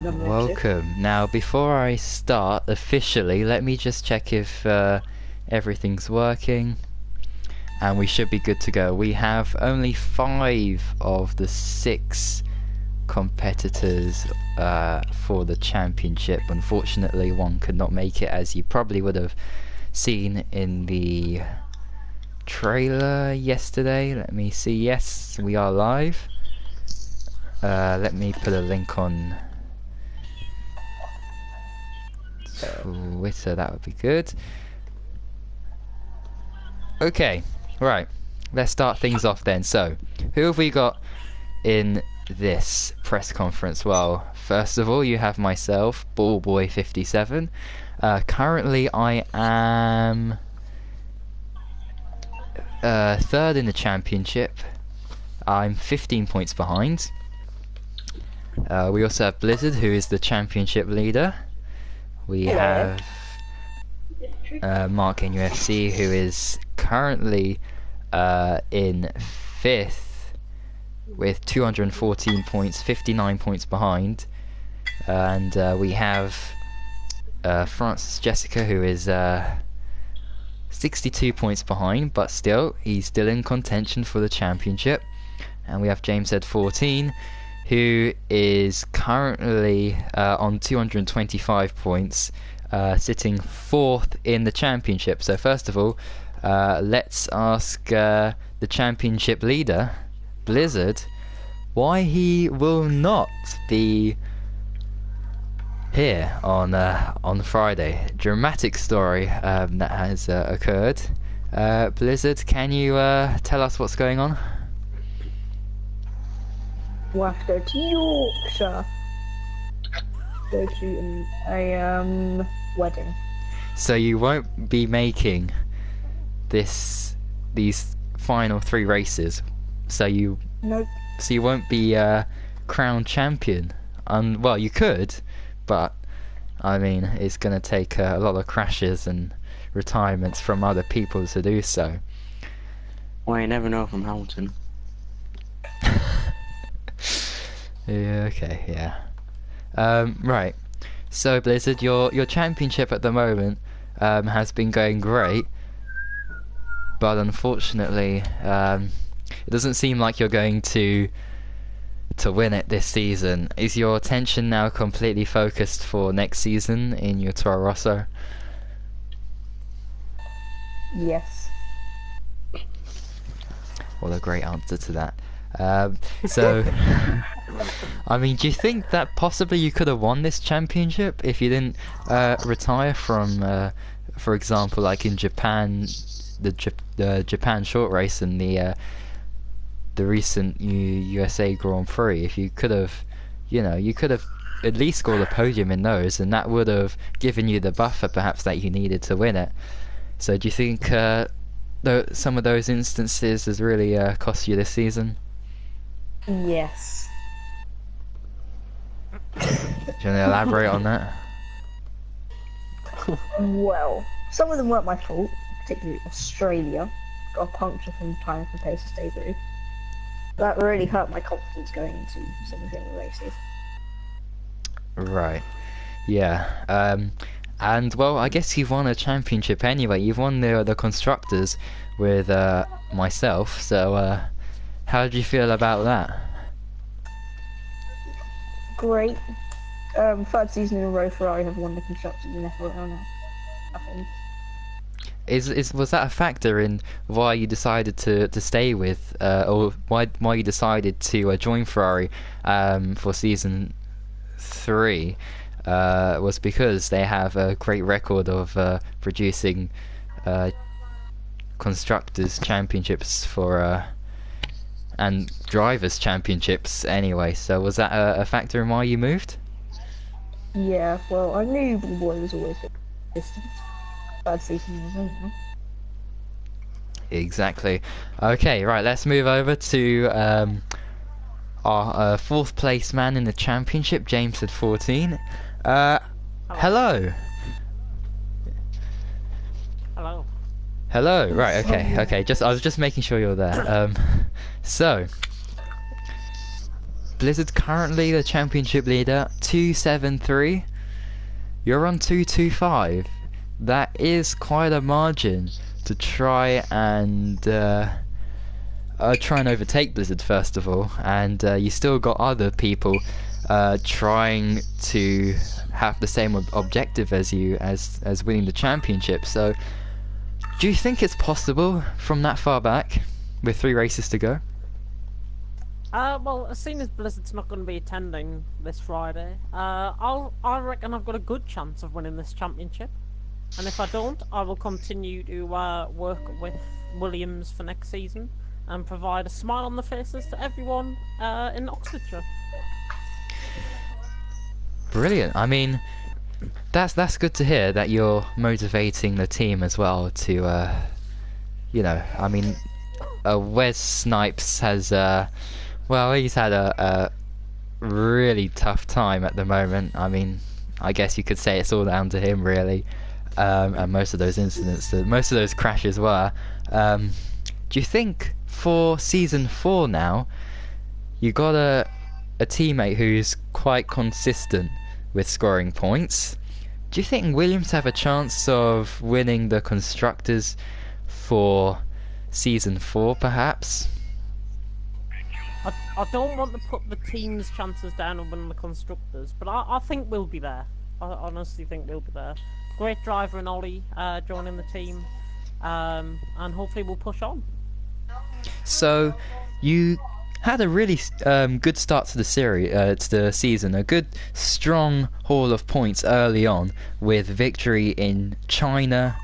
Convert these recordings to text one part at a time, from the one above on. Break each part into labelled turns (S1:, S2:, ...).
S1: Welcome. Now, before I start officially, let me just check if everything's working. And we should be good to go. We have only 5 of the 6 competitors for the championship. Unfortunately, one could not make it, as you probably would have seen in the trailer yesterday. Let me see. Yes, we are live. Let me put a link on Twitter, that would be good. Okay, right. Let's start things off then. So, who have we got in this press conference? Well, first of all, you have myself, Ballboy57. Currently, I am 3rd in the championship. I'm 15 points behind. We also have Blizzard, who is the championship leader. We have Mark in UFC, who is currently in 5th with 214 points, 59 points behind. And we have Francis Jessica, who is 62 points behind, but still, he's still in contention for the championship. And we have James Ed 14, who is currently on 225 points, sitting 4th in the championship. So first of all, let's ask the championship leader, Blizzard, why he will not be here on Friday. Dramatic story that has occurred. Blizzard, can you tell us what's going on?
S2: We'll have to go to Yorkshire. Go to a wedding.
S1: So you won't be making these final 3 races. So you
S2: Nope.
S1: So you won't be crowned champion. Well, you could, but I mean, it's gonna take a lot of crashes and retirements from other people to do so.
S3: Well, you never know from Hamilton.
S1: Yeah, okay, yeah. Right. So Blizzard, your championship at the moment has been going great, but unfortunately, it doesn't seem like you're going to win it this season. Is your attention now completely focused for next season in your Toro Rosso?
S2: Yes.
S1: What a great answer to that. So, I mean, do you think that possibly you could have won this championship if you didn't retire from, for example, like in Japan, the Japan short race and the recent USA Grand Prix? If you could have, you could have at least scored a podium in those, and that would have given you the buffer perhaps that you needed to win it. So, do you think some of those instances has really cost you this season?
S2: Yes.
S1: Do you want to elaborate on that?
S2: Well, some of them weren't my fault, particularly Australia. Got a puncture from time for paces debut. That really hurt my confidence going into some of the other races.
S1: Right. Yeah. And well, I guess you've won a championship anyway. You've won the constructors with myself. So how did you feel about that?
S2: Great. 3rd season in a row FRL have won the constructors in FRL now.
S1: Was that a factor in why you decided to stay with, or why you decided to join Ferrari for season 3? Was because they have a great record of producing constructors championships for and drivers championships anyway. So was that a factor in why you moved?
S2: Yeah, well, I knew Ballboy was always distant. 3rd season was over.
S1: Exactly. Okay, right, let's move over to our 4th place man in the championship, James at 14. Hello.
S4: Hello.
S1: Hello. Right. Okay. Okay. I was just making sure you're there. So, Blizzard's currently the championship leader, 273. You're on 225. That is quite a margin to try and overtake Blizzard first of all, and you still got other people trying to have the same objective as you, as winning the championship. So, do you think it's possible from that far back, with 3 races to go?
S4: Well, as soon as Blizzard's not going to be attending this Friday, I reckon I've got a good chance of winning this championship. And if I don't, I will continue to work with Williams for next season and provide a smile on the faces to everyone in Oxfordshire.
S1: Brilliant. I mean, that's good to hear that you're motivating the team as well to, you know, I mean, Wes Snipes has, well, he's had a really tough time at the moment. I mean, I guess you could say it's all down to him, really. And most of those incidents, most of those crashes were. Do you think for Season 4 now, you got a teammate who's quite consistent with scoring points? Do you think Williams have a chance of winning the Constructors for Season 4, perhaps?
S4: I don't want to put the team's chances down on winning the Constructors, but I think we'll be there. I honestly think we'll be there. Great driver in Ollie joining the team, and hopefully we'll push on.
S1: So, you had a really good start to the season, a good strong haul of points early on, with victory in China,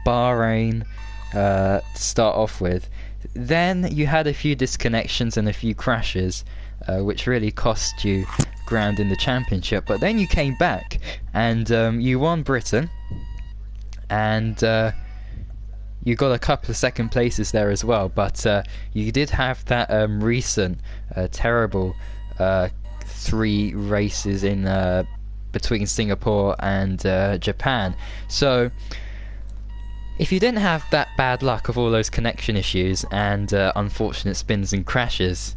S1: Bahrain, to start off with. Then you had a few disconnections and a few crashes, which really cost you ground in the championship. But then you came back and you won Britain, and you got a couple of second places there as well. But you did have that recent terrible 3 races in between Singapore and Japan. So if you didn't have that bad luck of all those connection issues and unfortunate spins and crashes,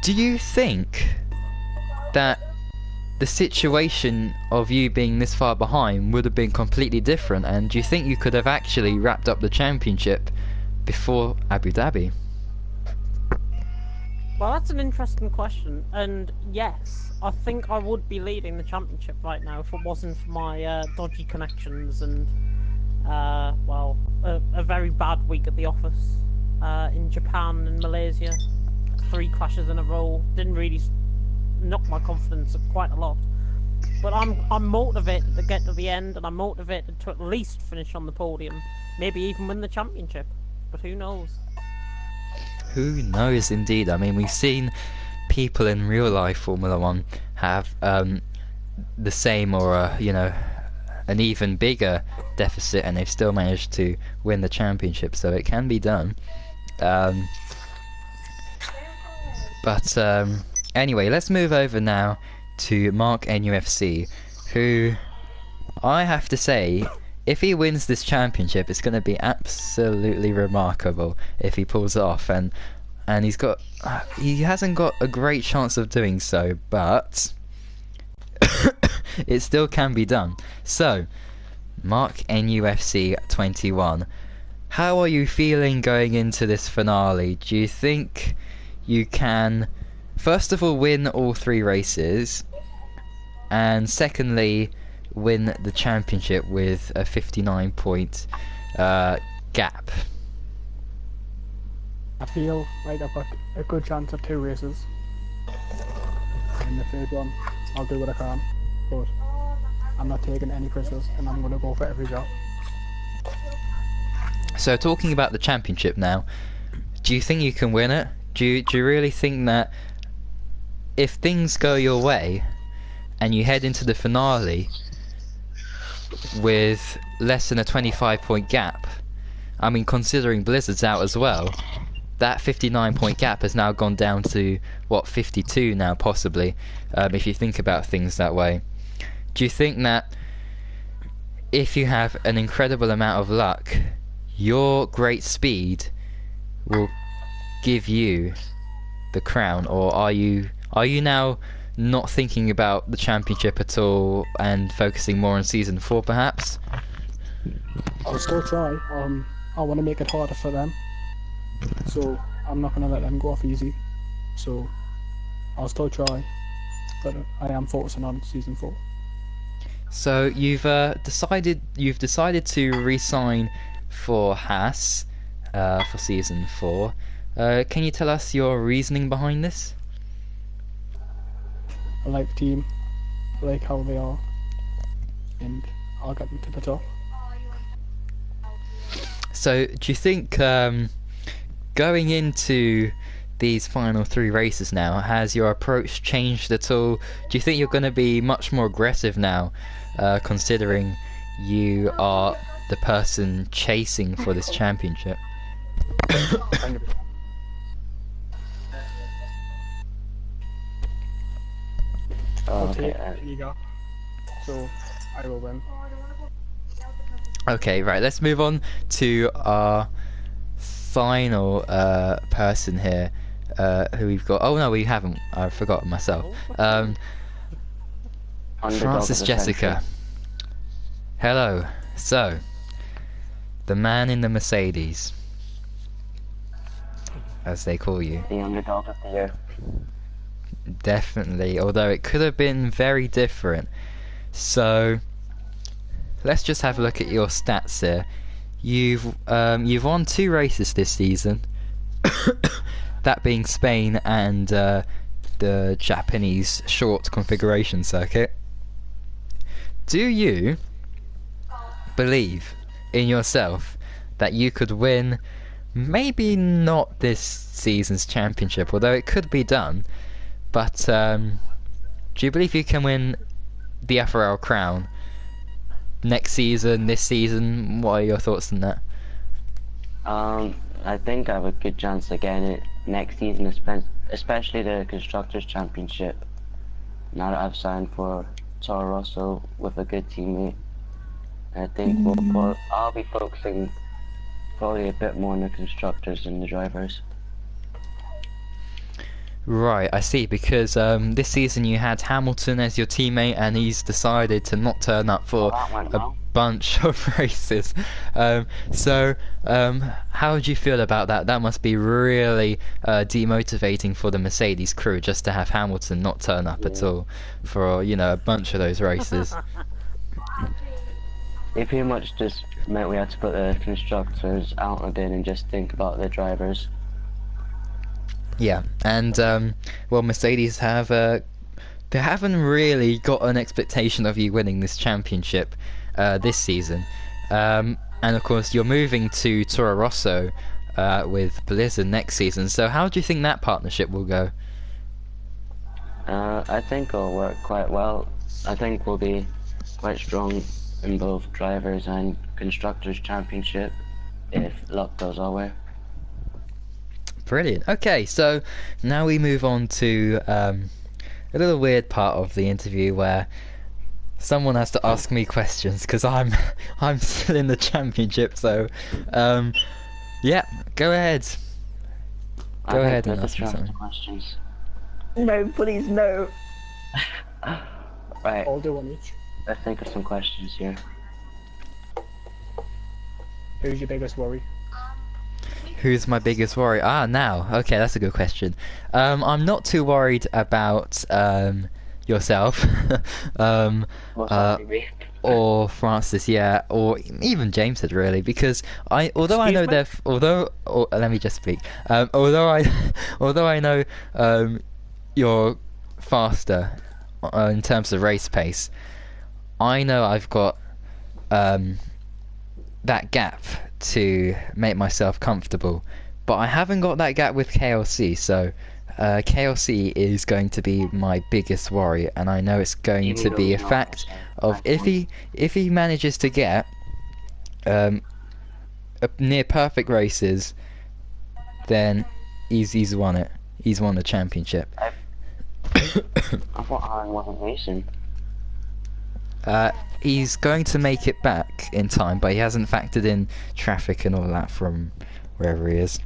S1: do you think that the situation of you being this far behind would have been completely different, and do you think you could have actually wrapped up the championship before Abu Dhabi?
S4: Well, that's an interesting question, and yes, I think I would be leading the championship right now if it wasn't for my dodgy connections and well, a very bad week at the office in Japan and Malaysia. 3 crashes in a row didn't really knock my confidence quite a lot. But I'm motivated to get to the end, and I'm motivated to at least finish on the podium, maybe even win the championship. But who knows?
S1: Who knows, indeed. I mean, we've seen people in real life Formula 1 have the same or you know, an even bigger deficit, and they've still managed to win the championship, so it can be done. But anyway, let's move over now to Mark NUFC, who I have to say, if he wins this championship, it's going to be absolutely remarkable if he pulls it off, and he hasn't got a great chance of doing so, but it still can be done. So, Mark NUFC 21, how are you feeling going into this finale? Do you think you can, first of all, win all 3 races, and secondly, win the championship with a 59-point gap?
S5: I feel like I've got a good chance of 2 races. In the 3rd one, I'll do what I can, but I'm not taking any prisoners, and I'm going to go for every job.
S1: So, talking about the championship now, do you think you can win it? Do you really think that if things go your way and you head into the finale with less than a 25-point gap, I mean, considering Blizzard's out as well, that 59-point gap has now gone down to, what, 52 now, possibly, if you think about things that way. Do you think that if you have an incredible amount of luck, your great speed will give you the crown, or are you Are you now not thinking about the championship at all and focusing more on season 4 perhaps?
S5: I'll still try. I want to make it harder for them, so I'm not gonna let them go off easy. So I'll still try, but I am focusing on season 4.
S1: So you've decided to re-sign for Haas for season 4. Can you tell us your reasoning behind this?
S5: I like the team, I like how they are, and I'll get them to the top.
S1: So do you think going into these final 3 races now, has your approach changed at all? Do you think you're going to be much more aggressive now, considering you are the person chasing for this championship?
S5: I'll
S3: Okay,
S5: take any gap, so I will win.
S1: Okay, right, let's move on to our final person here, who we've got. Oh no, we haven't. I've forgotten myself.
S3: underdog
S1: Francis
S3: of the
S1: Jessica.
S3: century.
S1: Hello. So, the man in the Mercedes, as they call you.
S3: The underdog of the year.
S1: Definitely, although it could have been very different. So, let's just have a look at your stats here. You've won 2 races this season, that being Spain and the Japanese short configuration circuit. Do you believe in yourself that you could win, maybe not this season's championship, although it could be done, but do you believe you can win the FRL crown next season, this season? What are your thoughts on that?
S3: I think I have a good chance of getting it next season, especially the Constructors' Championship. Now that I've signed for Toro Rosso with a good teammate, I think I'll be focusing probably a bit more on the constructors than the drivers.
S1: Right, I see, because this season you had Hamilton as your teammate and he's decided to not turn up for
S3: That went
S1: a
S3: well.
S1: bunch of races. So, how do you feel about that? That must be really demotivating for the Mercedes crew, just to have Hamilton not turn up at all for, you know, a bunch of those races.
S3: It pretty much just meant we had to put the constructors out of it and just think about the drivers.
S1: Yeah, and well, Mercedes have they haven't really got an expectation of you winning this championship this season, and of course you're moving to Toro Rosso with Blizzard next season. So how do you think that partnership will go?
S3: I think it'll work quite well. I think we'll be quite strong in both drivers and constructors championship if luck goes our way.
S1: Brilliant. Okay, so now we move on to a little weird part of the interview where someone has to ask me questions because I'm still in the championship. So yeah, go ahead. Go ahead and ask me something.
S3: Questions.
S2: No, please, no.
S3: Right,
S5: I'll do one each.
S3: let's think of some questions here.
S5: Who's your biggest worry?
S1: Who's my biggest worry? Now. Okay, that's a good question. I'm not too worried about yourself.
S3: What's that, maybe?
S1: Or Francis, yeah, or even James had really, because although I know
S4: Excuse
S1: let me just speak. Although I know you're faster in terms of race pace, I know I've got that gap to make myself comfortable, but I haven't got that gap with KLC, so KLC is going to be my biggest worry, and I know it's going to be a fact of if he manages to get a near perfect races, then he's won it. He's won the championship.
S3: I thought Aaron wasn't racing.
S1: He's going to make it back in time, but he hasn't factored in traffic and all that from wherever he is.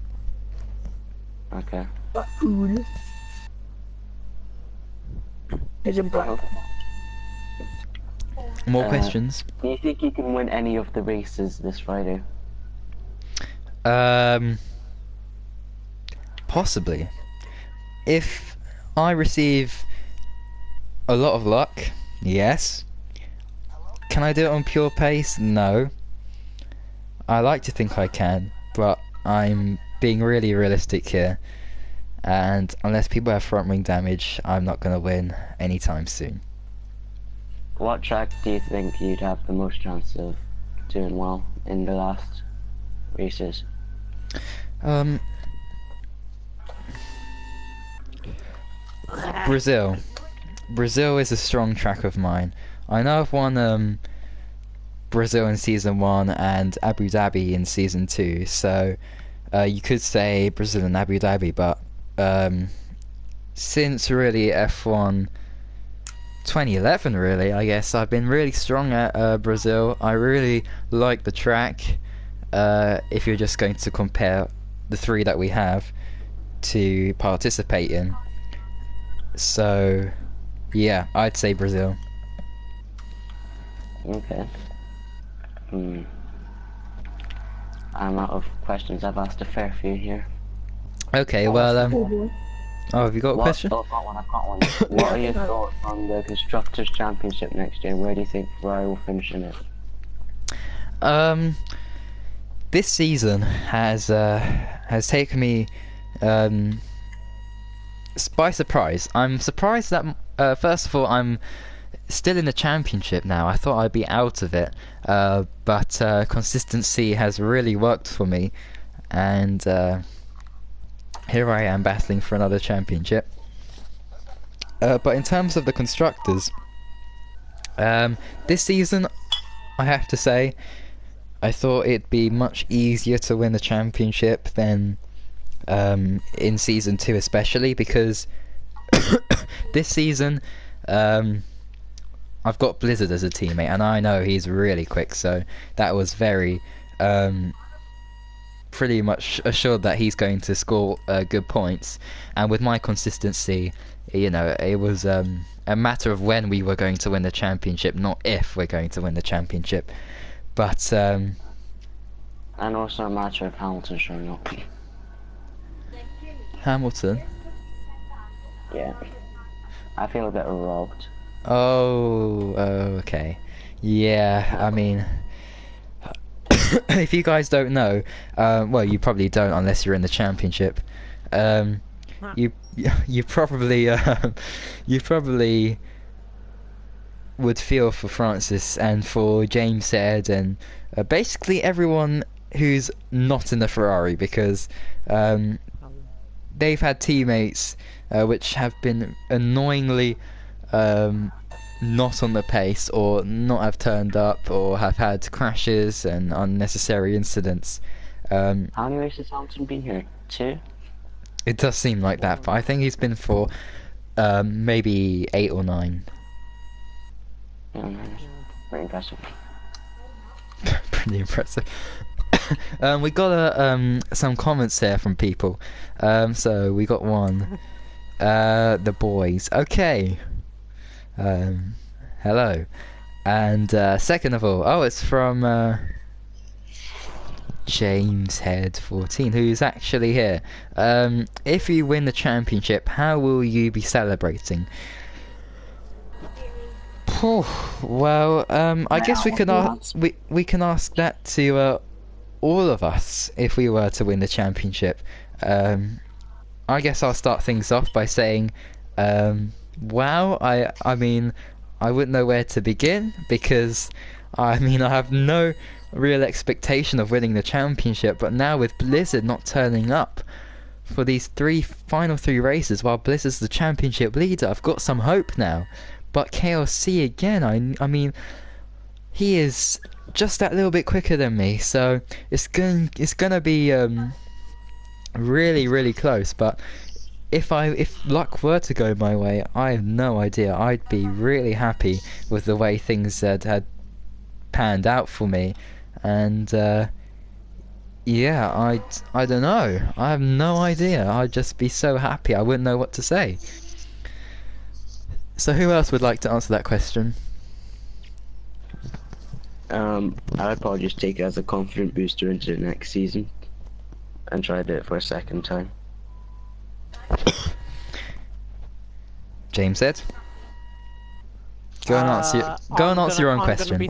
S3: Okay.
S2: Food. He's in black.
S1: More questions?
S3: Do you think you can win any of the races this Friday?
S1: Possibly. If I receive a lot of luck, yes. Can I do it on pure pace? No. I like to think I can, but I'm being really realistic here. And unless people have front wing damage, I'm not going to win anytime soon.
S3: What track do you think you'd have the most chance of doing well in the last races?
S1: Brazil. Brazil is a strong track of mine. I know I've won Brazil in Season 1 and Abu Dhabi in Season 2, so you could say Brazil and Abu Dhabi, but since really F1 2011 really, I guess, I've been really strong at Brazil. I really like the track, if you're just going to compare the three that we have to participate in. So, yeah, I'd say Brazil.
S3: Okay. I'm out of questions. I've asked a fair few here.
S1: Okay, well, oh, have you got a question?
S3: Oh, I've got one. What are your thoughts on the Constructors' Championship next year? Where do you think FRL will finish in it?
S1: This season has taken me by surprise. I'm surprised that first of all I'm still in the championship now. I thought I'd be out of it, but consistency has really worked for me, and here I am battling for another championship. But in terms of the constructors, this season, I have to say, I thought it'd be much easier to win the championship than in Season 2 especially, because this season I've got Blizzard as a teammate, and I know he's really quick, so that was very pretty much assured that he's going to score good points. And with my consistency, you know, it was a matter of when we were going to win the championship, not if we're going to win the championship. But
S3: and also a matter of Hamilton showing up.
S1: Hamilton?
S3: Yeah. I feel a bit robbed.
S1: Oh, okay. Yeah, I mean, if you guys don't know, well, you probably don't unless you're in the championship. You probably you probably would feel for Francis and for James Head and basically everyone who's not in the Ferrari, because they've had teammates which have been annoyingly not on the pace, or not have turned up, or have had crashes and unnecessary incidents.
S3: How many races has Hamilton been here? 2?
S1: It does seem like that, but I think he's been for maybe 8 or 9.
S3: Yeah, man, pretty impressive.
S1: Pretty impressive. We got some comments here from people. So we got one. The boys. Okay. Hello. And second of all, it's from James Head 14, who's actually here. If you win the championship, how will you be celebrating? Well, I guess we can ask we can ask that to all of us if we were to win the championship. I guess I'll start things off by saying, wow, I mean, I wouldn't know where to begin, because I mean, I have no real expectation of winning the championship, but now with Blizzard not turning up for these final three races while Blizzard's the championship leader, I've got some hope now. But KLC again, I mean, he is just that little bit quicker than me, so it's gonna be really, really close. But if luck were to go my way, I have no idea. I'd be really happy with the way things had panned out for me, and yeah, I don't know. I have no idea. I'd just be so happy. I wouldn't know what to say. So who else would like to answer that question?
S3: I'd probably just take it as a confident booster into the next season and try to do it for a second time.
S1: James said. Go and answer your own question.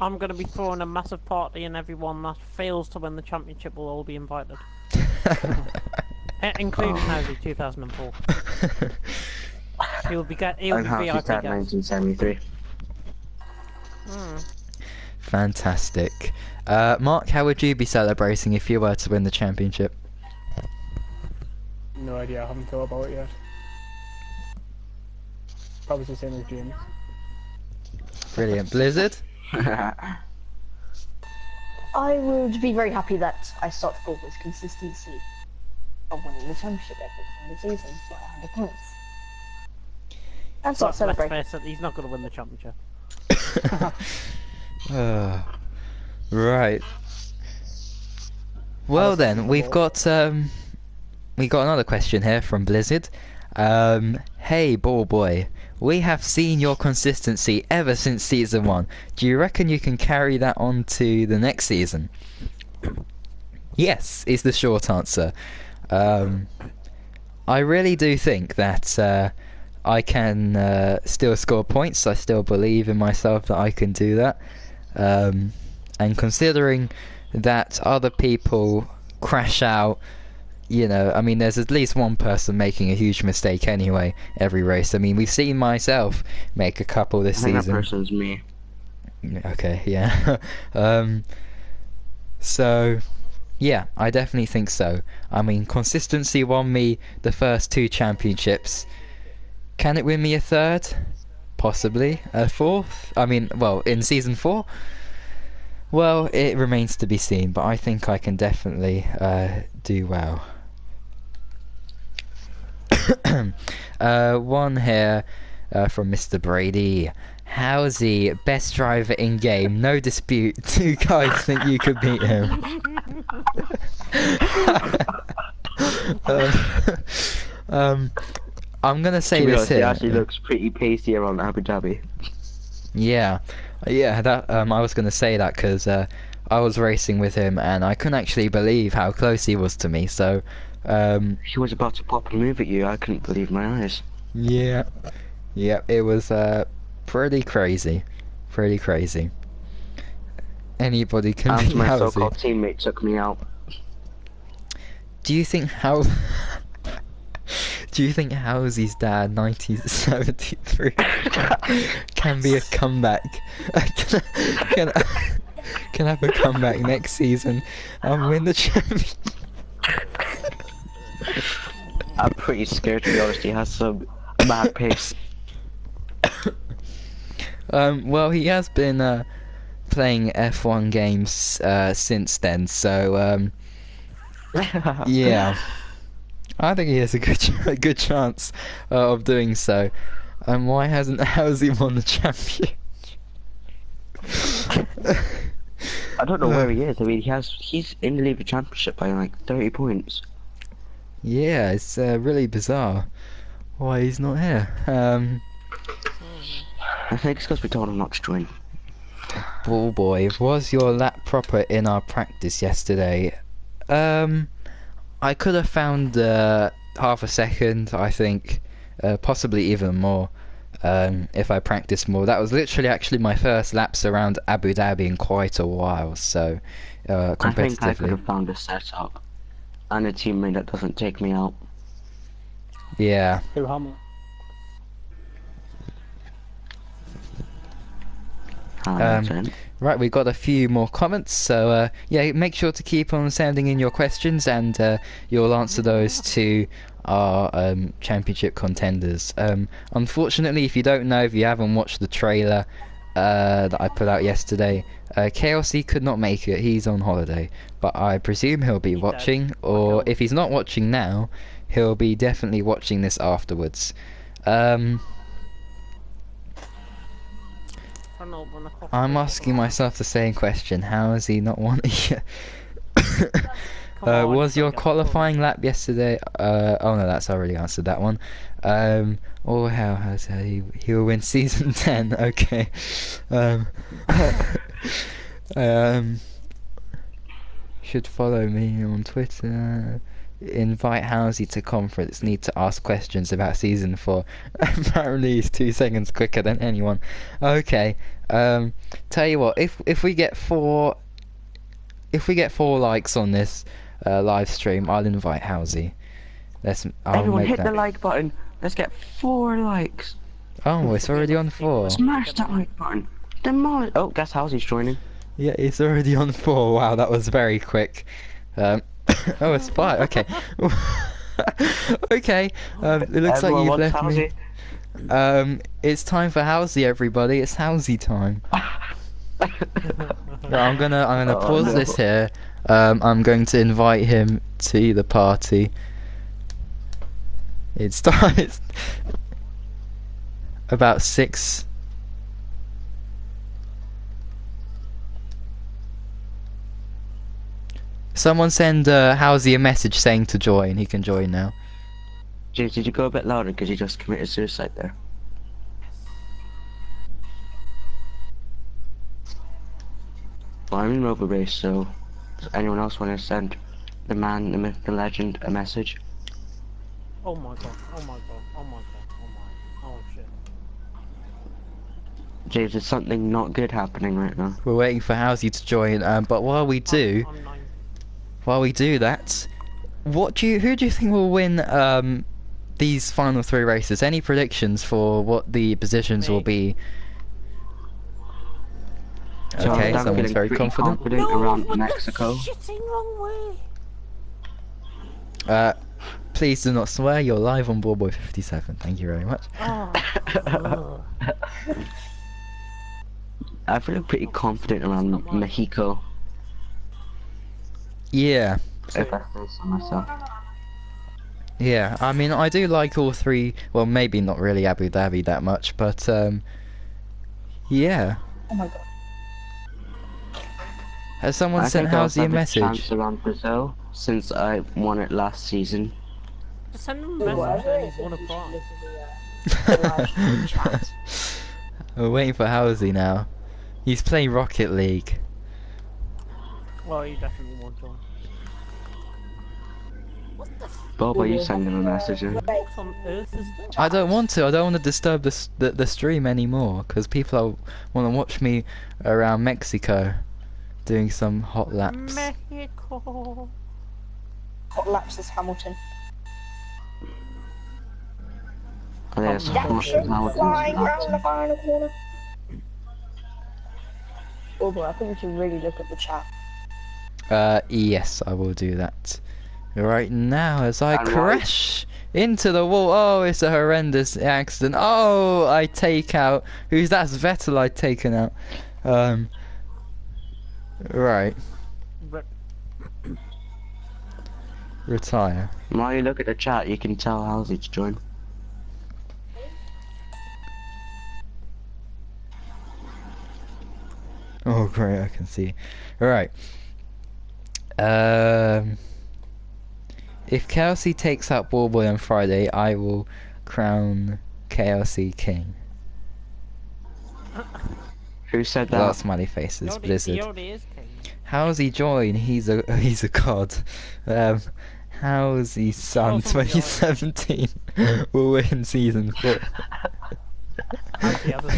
S4: I'm going to be throwing a massive party, and everyone that fails to win the championship will all be invited. Including Howsey 2004. He'll be VIP
S3: I'm happy
S4: guest.
S3: that 1973.
S1: Fantastic. Mark, how would you be celebrating if you were to win the championship?
S5: No idea, I haven't thought about it yet. Probably the same as James.
S1: Brilliant. Blizzard?
S2: I would be very happy that I started off with consistency of winning the championship every single season by 100 points. And start
S4: Let's
S2: celebrating.
S4: face it, he's not going to win the championship.
S1: Right. Well then, we got another question here from Blizzard. Hey ball boy, we have seen your consistency ever since season 1. Do you reckon you can carry that on to the next season? Yes, is the short answer. I really do think that I can still score points. I still believe in myself that I can do that. And considering that other people crash out, you know, I mean, there's at least one person making a huge mistake anyway every race. I mean, we've seen myself make a couple this
S3: I think
S1: season.
S3: that person's me.
S1: Okay, yeah. So, yeah, I definitely think so. I mean, consistency won me the first 2 championships. Can it win me a third? Possibly. A fourth? I mean, well, in season 4? Well, it remains to be seen, but I think I can definitely do well. One here from Mr. Brady. Howsey, best driver in game, no dispute. 2 guys think you could beat him. I'm gonna say this here.
S3: He actually looks pretty pacey around Abu Dhabi.
S1: Yeah, that I was gonna say that because I was racing with him and I couldn't actually believe how close he was to me. So,
S3: He was about to pop a move at you. I couldn't believe my eyes.
S1: yeah, it was pretty crazy. Anybody can
S3: And
S1: beat
S3: my
S1: Howsey.
S3: so-called teammate took me out.
S1: Do you think Howsey's dad, 1973, can be a comeback? can have a comeback next season and win the championship?
S3: I'm pretty scared, to be honest. He has some mad pace.
S1: Well, he has been playing F1 games since then, so yeah, I think he has a good chance of doing so. Why hasn't Howsey won the championship?
S3: I don't know where he is. I mean, he's in the league of championship by like 30 points.
S1: Yeah, it's really bizarre why he's not here.
S3: I think it's because we told him not to join.
S1: Ball boy, was your lap proper in our practice yesterday? I could have found half a second, I think, possibly even more, if I practiced more. That was literally actually my first laps around Abu Dhabi in quite a while, so
S3: I think I could
S1: competitively.
S3: have found a setup and a teammate that doesn't take me out.
S1: Yeah.
S5: Who, Hammer?
S1: Right, we've got a few more comments, so yeah, make sure to keep on sending in your questions and you'll answer those to our championship contenders. Unfortunately, if you don't know, if you haven't watched the trailer that I put out yesterday, KLC could not make it. He's on holiday, but I presume he'll be watching, or if he's not watching now, he'll be definitely watching this afterwards. I'm asking myself the same question. How has he not won it yet? Was your qualifying lap yesterday? Oh no, that's already answered that one. All hell has he will win season 10. Okay. Um, should follow me on Twitter. Invite Housey to conference. Need to ask questions about season 4. Apparently he's 2 seconds quicker than anyone. Okay. Tell you what, if we get 4 likes on this live stream, I'll invite Housey. I'll
S3: Everyone
S1: make
S3: hit
S1: that.
S3: the like button. Let's get 4 likes.
S1: Oh, it's already on 4.
S3: Smash that like button. Demolish. Oh, guess Housey's joining.
S1: Yeah, it's already on 4. Wow, that was very quick. Oh, a spy. Okay. Okay. It looks
S3: Everyone
S1: like you've
S3: wants
S1: left me.
S3: Housey.
S1: It's time for Housey, everybody. It's Housey time. No, I'm gonna
S3: Oh,
S1: pause
S3: no.
S1: this here. I'm going to invite him to the party. It starts about 6. Someone send Housey a message saying to join. He can join now.
S3: James, did you go a bit louder because you just committed suicide there? Well, I'm in Rover Race, so does anyone else want to send the man, the myth, the legend a message?
S4: Oh my god, oh my god, oh my god, oh shit.
S3: James, there's something not good happening right now.
S1: We're waiting for Housey to join. But while we do,
S4: I'm 9.
S1: while we do that, who do you think will win these final 3 races? Any predictions for what the positions will be?
S3: So
S1: Okay,
S3: I'm
S1: someone's
S3: feeling
S1: very
S3: pretty
S1: confident.
S3: confident around Mexico.
S4: Shitting wrong way.
S1: Please do not swear. You're live on Board Boy 57. Thank you very much.
S4: Oh.
S3: I feel pretty confident around Mexico,
S1: Yeah,
S3: if I say so myself.
S1: yeah. I mean, I do like all 3. Well, maybe not really Abu Dhabi that much, but yeah.
S2: Oh my god.
S1: Has someone
S3: I
S1: sent
S3: think I'll
S1: Housey a
S3: have
S1: message?
S3: chance around Brazil since I won it last season.
S4: Just send him a message and he's 1 o'clock.
S1: We're waiting for Housey now. He's playing Rocket League.
S4: Well, you definitely won't join.
S3: Bob, are you sending a message in?
S4: What on earth is this?
S1: I don't want to. I don't want to disturb the stream anymore because people want to watch me around Mexico doing some hot laps.
S4: Mexico.
S2: Hot laps is Hamilton.
S3: Oh, yes,
S2: Jackson
S3: Hamilton's
S2: flying
S3: laps.
S2: round the final corner. Oh boy, I think we should really look at the chat.
S1: Yes, I will do that. Right now, as I
S3: And
S1: crash into the wall. Oh, it's a horrendous accident. Oh, I take out. Who's that's Vettel I'd taken out. Right.
S4: Rip.
S1: Retire.
S3: While you look at the chat, you can tell Halsey to join.
S1: Oh, great, I can see. Right. If Kelsey takes out Ball Boy on Friday, I will crown KLC king.
S3: Who said
S1: Well,
S3: that?
S1: smiley faces,
S4: He
S1: Blizzard.
S4: already is king.
S1: How's he join? He's a god. How's he son
S4: Oh, somebody else.
S1: 2017 will win season 4.
S4: As the others.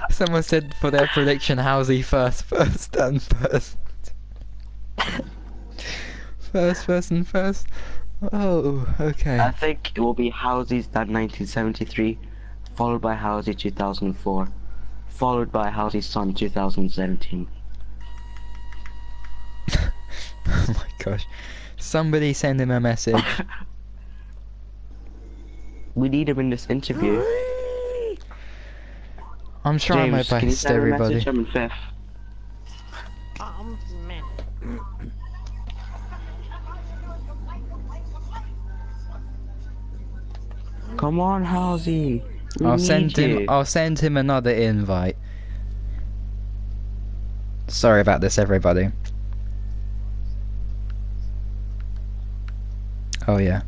S1: Someone said for their prediction, how's he first and first. First and first. Oh, okay.
S3: I think it will be Halsey's dad 1973, followed by Halsey 2004, followed by Halsey's son 2017.
S1: Oh my gosh. Somebody send him a message.
S3: We need him in this interview.
S1: I'm trying
S3: James,
S1: my
S3: can you
S1: best,
S3: send him a
S1: everybody.
S3: message? I'm in fifth.
S4: Man.
S3: Come on, Halsey. We
S1: I'll
S3: need you.
S1: I'll send him another invite. Sorry about this, everybody. Oh yeah.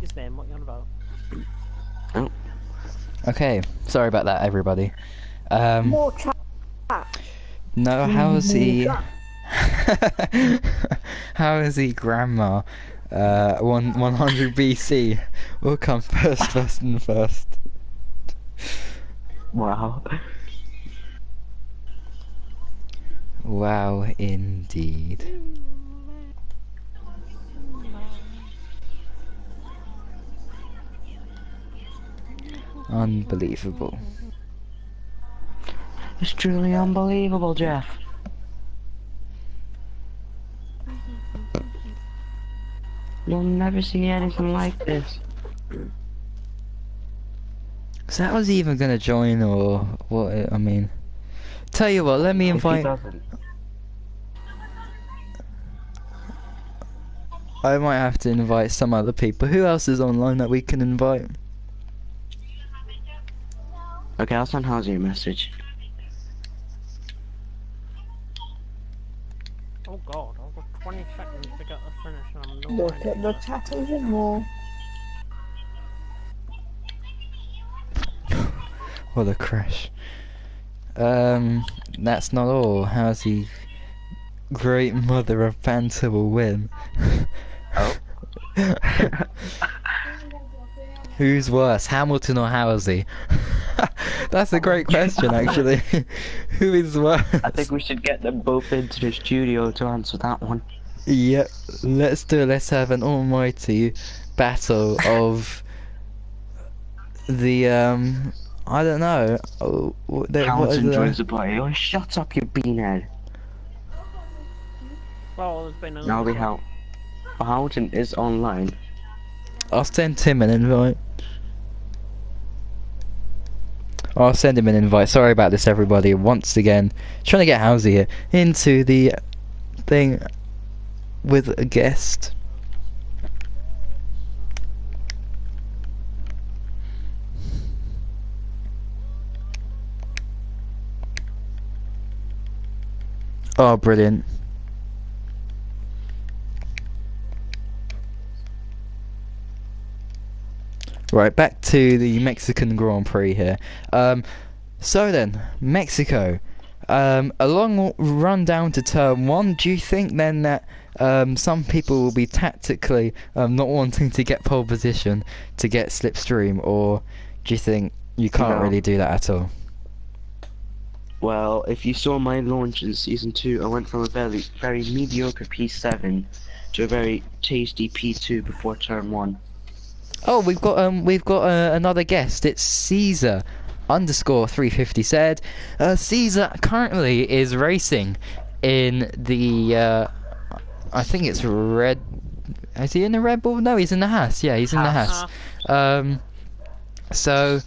S4: his name. What you on about?
S3: Oh,
S1: Okay, sorry about that, everybody.
S2: More chat.
S1: No, how is
S2: More
S1: he?
S2: chat.
S1: How is he, Grandma? 100 BC. We'll come first and first.
S3: wow.
S1: Wow, indeed. Unbelievable.
S3: It's truly unbelievable, Jeff. You'll never see anything like this.
S1: So how was he even gonna join, or what? I mean, tell you what, let me
S3: If he
S1: invite.
S3: doesn't,
S1: I might have to invite some other people. Who else is online that we can invite?
S3: okay, I'll send Halsey a message.
S4: Oh god, I've got 20 seconds to get the finish and I'm nowhere
S2: Look
S4: near
S2: at the
S4: it.
S2: tattoos and more.
S1: What a crash. That's not all. How's he? Great mother of banter will win.
S3: Oh.
S1: Who's worse, Hamilton or Howsey? That's a great question, actually. Who is worse?
S3: I think we should get them both into the studio to answer that one.
S1: Yep, let's do it. Let's have an almighty battle of the I don't know. Oh, what is
S3: Hamilton
S1: it?
S3: joins the party. Oh, shut up, you beanhead.
S4: Well, there's been
S3: Now we
S4: another.
S3: have. Hamilton is online.
S1: I'll send Tim an invite. I'll send him an invite. Sorry about this, everybody. Once again, trying to get Howsey here into the thing with a guest. Oh, brilliant. Right, back to the Mexican Grand Prix here. So then, Mexico. A long run down to turn one. Do you think then that some people will be tactically not wanting to get pole position to get slipstream, or do you think you can't
S3: No.
S1: really do that at all?
S3: Well, if you saw my launch in Season 2, I went from a very mediocre P7 to a very tasty P2 before turn 1.
S1: Oh, we've got another guest. It's Caesar _350 said. Caesar currently is racing in the I think it's Red. Is he in the Red Bull? No, he's in the Haas. Yeah, he's in the Haas. So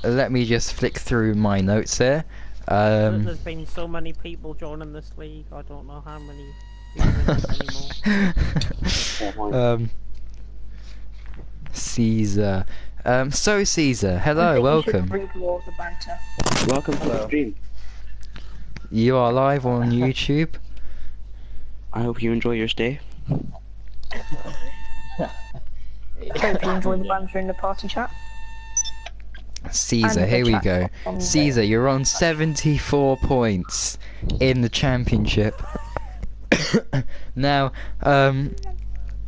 S1: let me just flick through my notes here.
S4: There's been so many people joining this league, I don't know how many people anymore.
S1: Caesar. So Caesar,
S2: I
S1: hello,
S2: think we
S1: welcome.
S2: should read more of the banter.
S3: Welcome to the stream.
S1: You are live on YouTube.
S3: I hope you enjoy your stay.
S2: Hope you enjoy the banter in the party chat.
S1: Caesar,
S2: And the
S1: here we
S2: chat
S1: go.
S2: on
S1: Caesar, you're on 74 points in the championship. Now,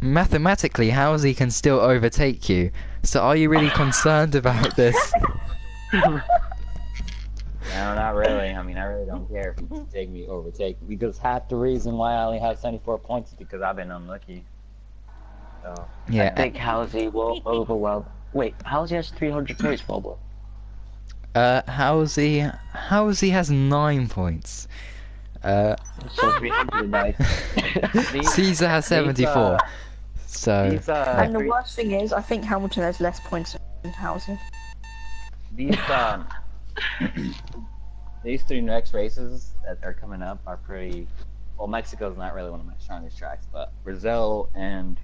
S1: mathematically, Howsey can still overtake you. So are you really concerned about this?
S6: No, not really. I mean, I really don't care if you overtake me, because half the reason why I only have 74 points is because I've been unlucky. So,
S1: Yeah.
S3: I think Halsey will overwhelm. Wait, Halsey has 300 points, Bobo.
S1: Howsey has 9 points.
S3: So 300 nice.
S1: Caesar has 74. So
S6: These,
S2: And the worst thing is, I think Hamilton has less points than Housen.
S6: these, these 3 next races that are coming up are pretty. Well, Mexico's not really one of my strongest tracks, but Brazil and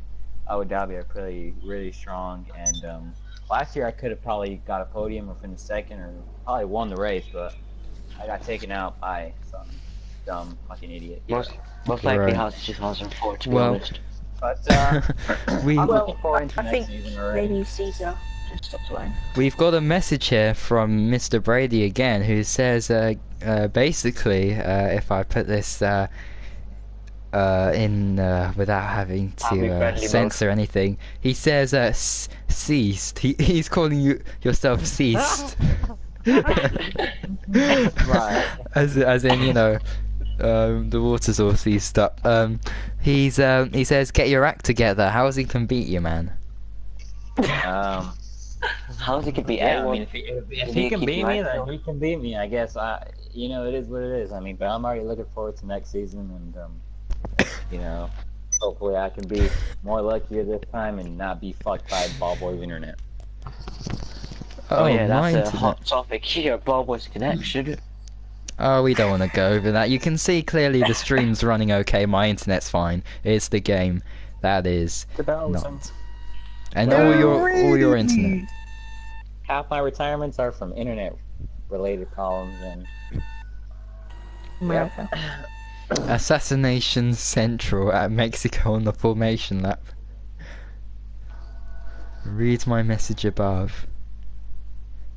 S6: Abu Dhabi are really strong. And last year I could have probably got a podium or finished second or probably won the race, but I got taken out by some dumb fucking idiot.
S3: Most likely
S1: Right.
S3: Halsey's 2004, to be
S1: Well,
S3: honest.
S6: But
S1: we
S6: I'm
S2: Well,
S6: looking forward to
S2: I
S6: next
S2: think
S6: season already.
S2: maybe Caesar just stopped playing.
S1: we've got a message here from Mr. Brady again, who says basically, if I put this in without having
S3: Family
S1: to
S3: friendly
S1: censor anything, he says ceased. He's calling you yourself ceased.
S6: Right.
S1: As in, you know, the water's all ceased up. He says, get your act together. How's he can beat you, man?
S3: How's he could beat
S6: Yeah, I
S3: anyone?
S6: mean, if
S3: You
S6: he
S3: need to
S6: can
S3: keep
S6: beat
S3: your
S6: me,
S3: eyes
S6: then
S3: peeled.
S6: he can beat me. I guess you know, it is what it is. I mean, but I'm already looking forward to next season, and you know, hopefully I can be more luckier this time and not be fucked by Ball Boy's internet.
S3: Oh yeah,
S1: my
S3: that's a
S1: internet.
S3: hot topic here, Ballboy's connection.
S1: Oh, we don't want to go over that. You can see clearly the stream's running okay. My internet's fine. It's the game that is
S5: The battles
S1: not. And all your internet.
S6: Half my retirements are from internet-related problems, and
S2: America.
S1: Assassination Central at Mexico on the formation lap. Read my message above.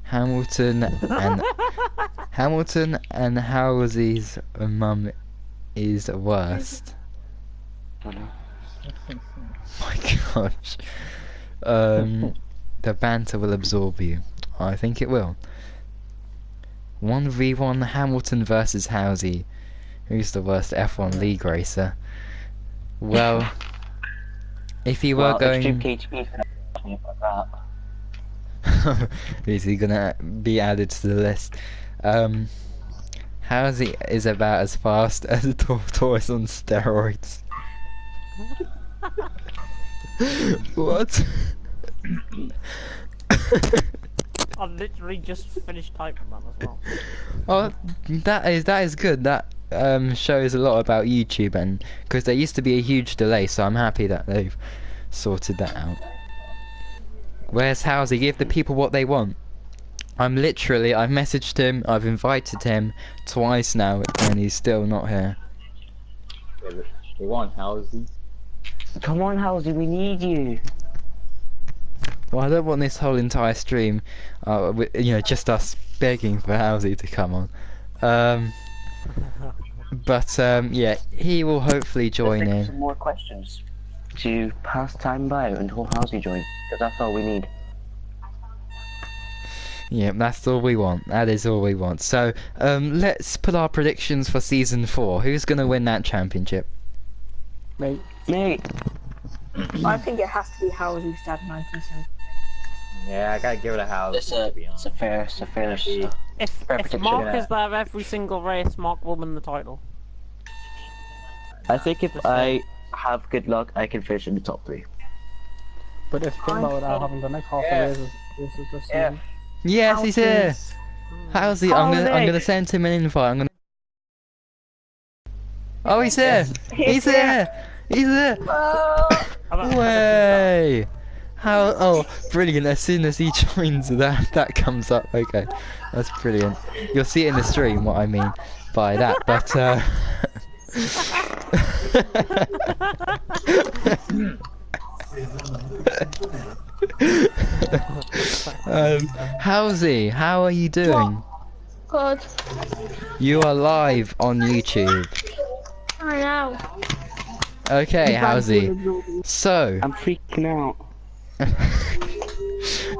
S1: Hamilton and Halsey's mum is worst.
S3: Oh, no.
S1: My gosh. The banter will absorb you. I think it will. 1v1 Hamilton versus Halsey. Who's the worst F1 league racer? Well, if you were
S3: Extreme
S1: going...
S3: KTP is gonna ask me about that.
S1: Is he gonna be added to the list? Halsey is about as fast as a tortoise on steroids. What?
S4: I literally just finished typing that as well.
S1: Oh, that is good. That shows a lot about YouTube, and because there used to be a huge delay, so I'm happy that they've sorted that out. Where's Halsey? Give the people what they want. I've messaged him, I've invited him twice now, and he's still not here.
S6: they want Halsey.
S3: Come on, Halsey, we need you.
S1: Well, I don't want this whole entire stream, just us begging for Halsey to come on. But yeah, he will hopefully join
S3: Let's take
S1: in.
S3: some more questions to pass time by until Halsey joins, because that's all we need.
S1: Yeah, that's all we want. That is all we want. So, let's put our predictions for season 4. Who's gonna win that championship?
S5: Mate,
S3: Mate,
S2: I think it has to be Halsey's dad 1970.
S6: Yeah, I gotta give it a Halsey.
S3: it's
S6: To be
S3: a
S6: honest.
S3: fair,
S4: If
S3: Fair prediction.
S4: Mark is there every single race, Mark will win the title.
S3: I think if I have good luck, I can finish in the top 3.
S5: but if think about it, I haven't done like half the races this season.
S1: Yes, he's here.
S2: Halsey's-
S1: Halsey, I'm
S2: Halsey.
S1: gonna send him an invite. Oh, he's here. He's here. He's here. Way. How? Oh, brilliant! As soon as he joins, that comes up. Okay, that's brilliant. You'll see it in the stream what I mean by that. But Halsey, how are you doing?
S7: Good.
S1: You are live on YouTube.
S7: I know.
S1: Okay, Halsey. So,
S3: I'm freaking out.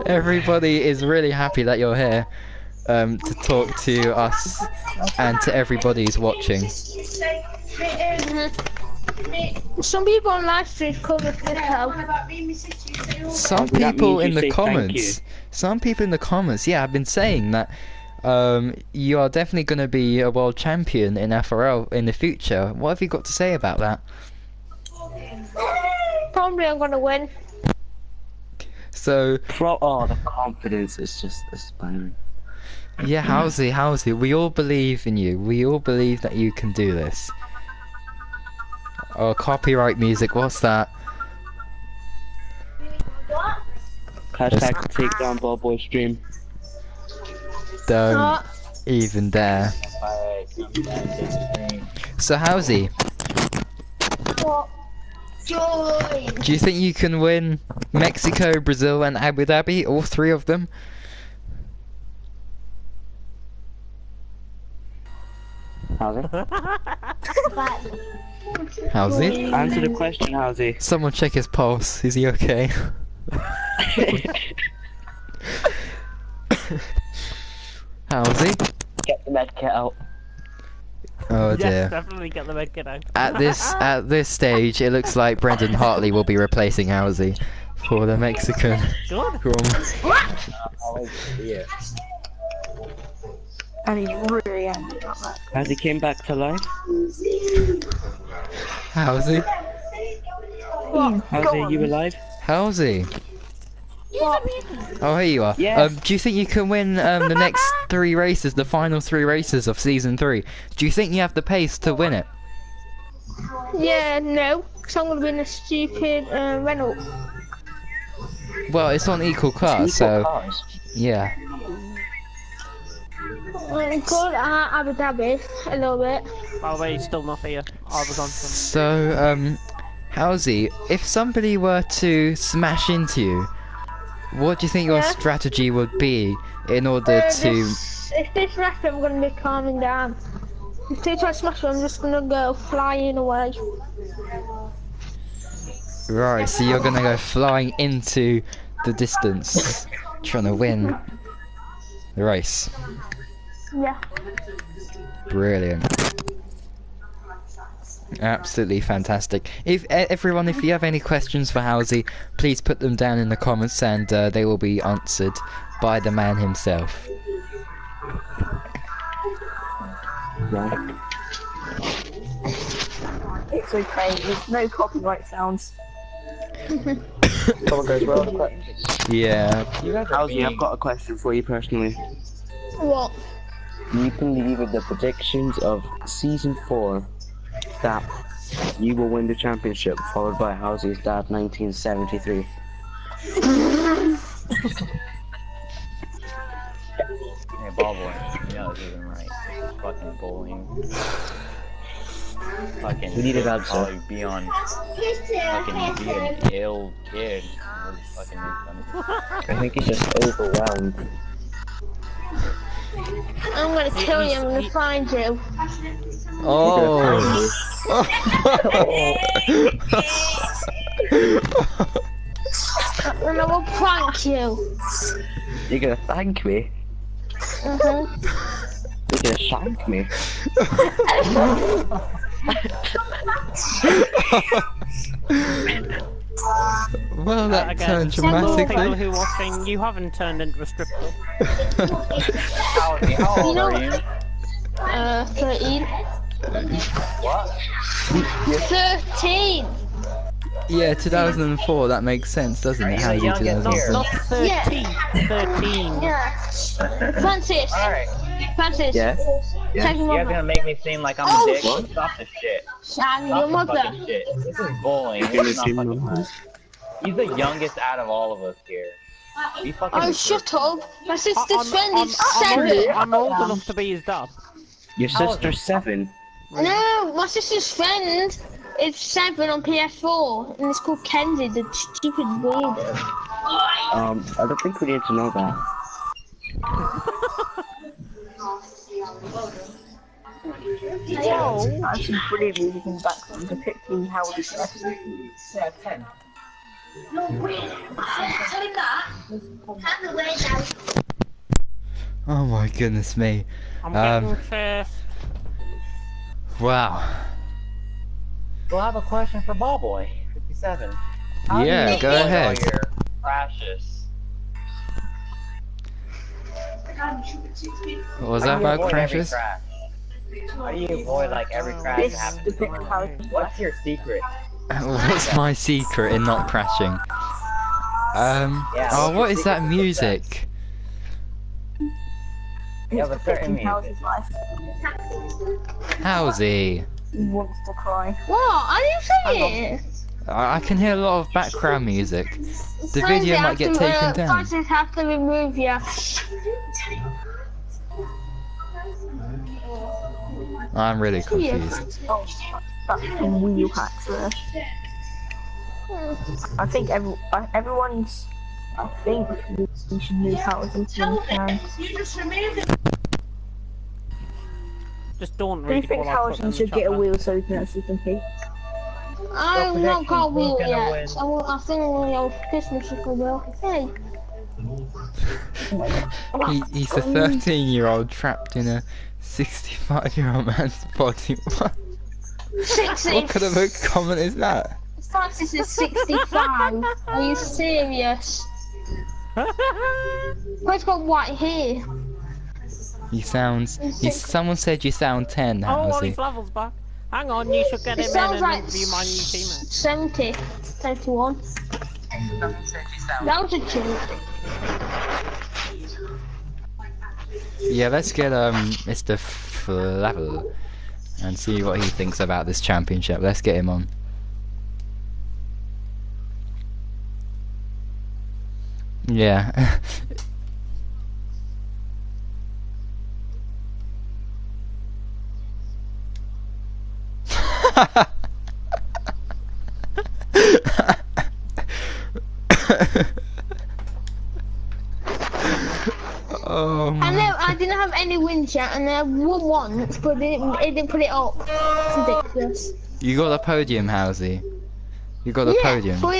S1: everybody is really happy that you're here to talk to us and to everybody who's watching.
S7: Some people on live stream call me Flippo.
S1: Some
S3: That
S1: people
S3: means
S1: in
S3: you
S1: the
S3: say thank you.
S1: comments, yeah, have been saying that you are definitely going to be a world champion in FRL in the future. What have you got to say about that?
S7: Probably I'm gonna win.
S1: So,
S3: The confidence is just aspiring.
S1: yeah, Halsey, we all believe in you. We all believe that you can do this. Oh, copyright music, what's that?
S3: Hashtag take down Ballboy stream.
S1: Don't
S7: What?
S1: even dare.
S6: Alright, come back to the stream.
S1: So, Halsey,
S7: What? Joy.
S1: Do you think you can win Mexico, Brazil, and Abu Dhabi? All three of them?
S3: How's it?
S1: How's he?
S3: Answer the question, how's he?
S1: Someone check his pulse. Is he okay? How's he?
S3: Get the med kit out.
S1: Oh dear.
S4: Yes, definitely get the med kit out.
S1: At this stage, it looks like Brendan Hartley will be replacing Howsey for the Mexican.
S4: Good.
S6: Yeah.
S2: And he's really angry about that.
S3: As he came back to life.
S1: Howsey?
S3: How's he? You alive?
S1: Howsey? Oh, here you are.
S3: Yes.
S1: Do you think you can win the next 3 races, the final 3 races of season 3? Do you think you have the pace to win it?
S7: Yeah, no, because I'm going to be in a stupid Renault.
S1: Well, it's on equal cars, so
S3: Cars.
S1: yeah.
S7: I'm good at Abu Dhabi, a little bit.
S4: By the way, he's still not here. I was on some.
S1: So, Howsey, if somebody were to smash into you, what do you think your
S7: Yeah.
S1: strategy would be in order to...
S7: If this rest, I'm going to be calming down. If they try to smash me, I'm just going to go flying away.
S1: Right, so you're gonna go flying into the distance, trying to win the race.
S7: Yeah.
S1: Brilliant. Absolutely fantastic. If everyone, if you have any questions for Howsey, please put them down in the comments and they will be answered by the man himself.
S2: It's okay, there's no copyright sounds.
S3: Someone goes, well,
S1: Yeah.
S3: Howsey, I've got a question for you personally.
S7: What?
S3: You can leave with the predictions of season 4 that you will win the championship, followed by Howsey's dad 1973.
S6: Hey, ball boy. You know this isn't right. Fucking bullying. Fucking
S3: We need an answer.
S6: probably be on fucking be an ill kid. Fucking
S3: I think he's just overwhelmed.
S7: I'm going to kill you, I'm going to find you.
S1: Oh.
S7: And I will prank you.
S3: You're gonna thank me?
S7: Mm-hmm.
S3: You're gonna shank me?
S1: Well, that
S4: Again,
S1: turned
S4: for those people
S1: dramatically.
S4: who are watching, you haven't turned into a strip club.
S6: Howsey, how old
S7: You know-
S6: are you?
S7: 13.
S6: What?
S7: 13!
S1: Yeah, 2004, that makes sense, doesn't it?
S6: Are you
S1: Howsey
S6: the youngest
S4: Not,
S6: here?
S1: 2004.
S4: 13. 13.
S7: Yeah. Francis!
S6: Alright.
S7: Francis!
S3: Yeah?
S7: Tell your
S6: You guys
S7: mother.
S6: gonna make me seem like I'm
S7: Oh,
S6: a dick?
S7: what?
S6: Stop this shit.
S7: Sam,
S6: Stop
S7: your
S6: the
S7: mother.
S6: fucking shit. This is bullying.
S3: You're
S6: This is not
S3: gonna
S6: fucking
S3: seem
S6: fun. He's the youngest out of all of us here. Be fucking
S7: Oh, shut up. My sister's friend is
S4: I'm
S7: 7.
S4: old enough to be his dad.
S3: Your sister's 7.
S7: No, my sister's friend is 7 on PS4, and it's called Kenzie, the stupid weirdo.
S3: I don't think we need to know that.
S2: Yeah, actually brilliant music in the background depicting how it's
S6: Yeah, 10.
S1: Oh my goodness me.
S4: I'm
S1: Um,
S4: getting first.
S1: Wow.
S6: So I have a question for Ballboy, 57.
S1: Yeah, go ahead.
S6: All your crashes.
S1: What was
S6: How
S1: that
S6: do you
S1: about
S6: avoid every
S1: crashes?
S6: crash? How do you avoid like every crash
S2: This
S6: that happens?
S2: depicts how it's
S6: What's your secret?
S1: What's my secret in not crashing?
S6: Yeah,
S1: Oh,
S6: what's
S1: what
S6: your
S1: is that
S6: secret
S1: music?
S6: Yeah, but certain
S2: depicting how
S6: music.
S2: his life.
S1: Howsy?
S2: He wants to cry.
S7: What? Are you saying?
S1: I can hear a lot of background music. The video might get taken down.
S7: Francis have to remove you.
S1: I'm really confused.
S2: Oh, that's some wheel hacks there. I think everyone's. I think we should move houses when we can.
S4: Just don't
S2: Do
S4: read
S2: you think
S4: what I put in
S2: Howison
S4: the
S2: should
S4: chat
S2: get a
S4: there.
S2: wheel so we can actually compete?
S7: I've not got a wheel
S8: Who's gonna
S7: yet. I think we'll Christmas will be okay.
S1: He's a 13-year-old trapped in a 65-year-old man's body. What?
S7: 60.
S1: What kind of a comment is that?
S7: Francis is 65. Are you serious? Where's got white hair?
S1: He sounds. Someone said you sound 10.
S4: Oh,
S1: How's
S4: Ollie
S1: he?
S4: Flavel's back. Hang on, you should get
S7: It
S4: him in
S7: sounds
S4: and
S7: like
S4: interview my new teammate.
S7: 70. 71. That was a joke.
S1: Yeah, let's get Mr. Flavel and see what he thinks about this championship. Let's get him on. Yeah. Oh
S7: I know
S1: my.
S7: I didn't have any wins yet, and I won once, but it didn't put it up. It's ridiculous.
S1: You got the podium, Howsy. You got the podium.
S7: But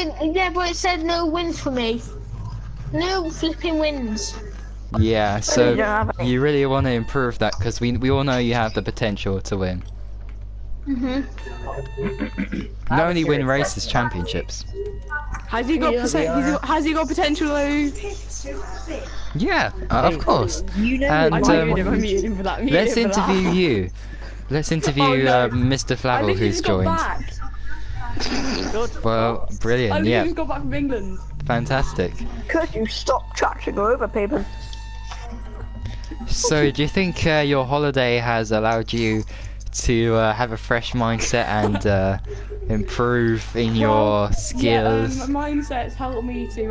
S7: it said no wins for me. No flipping wins.
S1: Yeah, so
S2: you don't have any.
S1: you really want to improve that because we all know you have the potential to win.
S7: Mhm.
S1: Not only win races, championships.
S9: Has he got has he got potential though?
S1: Yeah, of course.
S2: You know
S1: And
S9: I muted him for that.
S1: let's interview you. Let's interview
S9: no.
S1: Mr.
S9: I
S1: Flavel,
S9: think he
S1: who's
S9: just got
S1: joined.
S9: back.
S1: Well,
S9: I
S1: brilliant.
S9: think he
S1: Yeah,
S9: just got back from England.
S1: fantastic.
S2: Could you stop trashing over people?
S1: So, do you think your holiday has allowed you to have a fresh mindset and improve in your skills?
S9: Yeah, mindsets helped me to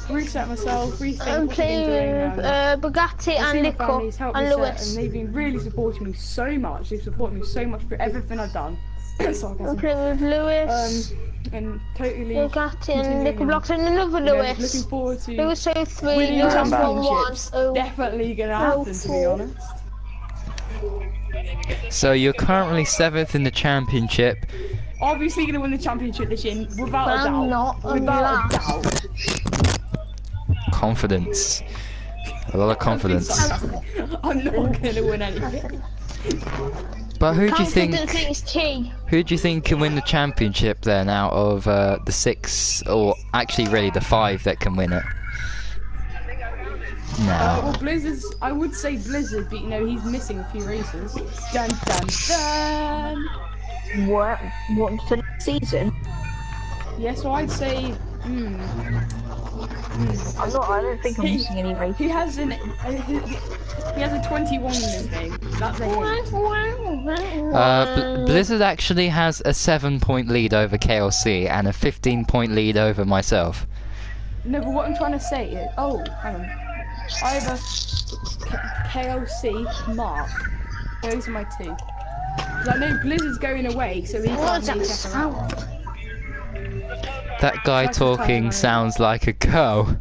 S9: reset myself, rethink
S7: I'm
S9: what I've been
S7: playing
S9: doing.
S7: with Bugatti and
S9: My family's
S7: Nico
S9: helped
S7: and
S9: me set,
S7: Lewis.
S9: and they've been really supporting me so much. They've supported me so much for everything I've done.
S7: I'm
S9: Sarcasm.
S7: playing with Lewis,
S9: And totally
S7: Bugatti and Nico
S9: continuing
S7: Blocks and another
S9: you know,
S7: Lewis.
S9: looking forward to
S7: Lewis 03,
S9: winning
S7: Lewis
S9: championships.
S7: 11.
S9: Definitely gonna happen, to be honest.
S1: So, you're currently 7th in the championship.
S9: Obviously gonna win the championship this year, without a doubt.
S7: I'm not. I'm
S9: Without a
S7: last.
S9: doubt.
S1: Confidence. A lot of confidence.
S9: I'm not gonna win anything.
S1: But who do you think?
S7: Confidence is key.
S1: Who do you think can win the championship then, out of the 6, or actually really the 5 that can win it? No.
S9: Well, Blizzard's, I would say Blizzard, but you know, he's missing a few races. Dun dun dun!
S2: What? What for the season?
S9: Yeah, so I'd say,
S2: I'm not. I don't think I'm missing any races.
S9: he has a 21 in his name. That's a hint.
S1: Blizzard actually has a 7-point lead over KLC and a 15-point lead over myself.
S9: No, but what I'm trying to say is, oh, hang on. I have a KLC Mark. Those are my two. Because I know Blizzard's going away, so he
S7: What
S9: can't
S7: is
S9: make
S7: that
S9: it around.
S7: sound?
S1: That guy talking sounds like a girl.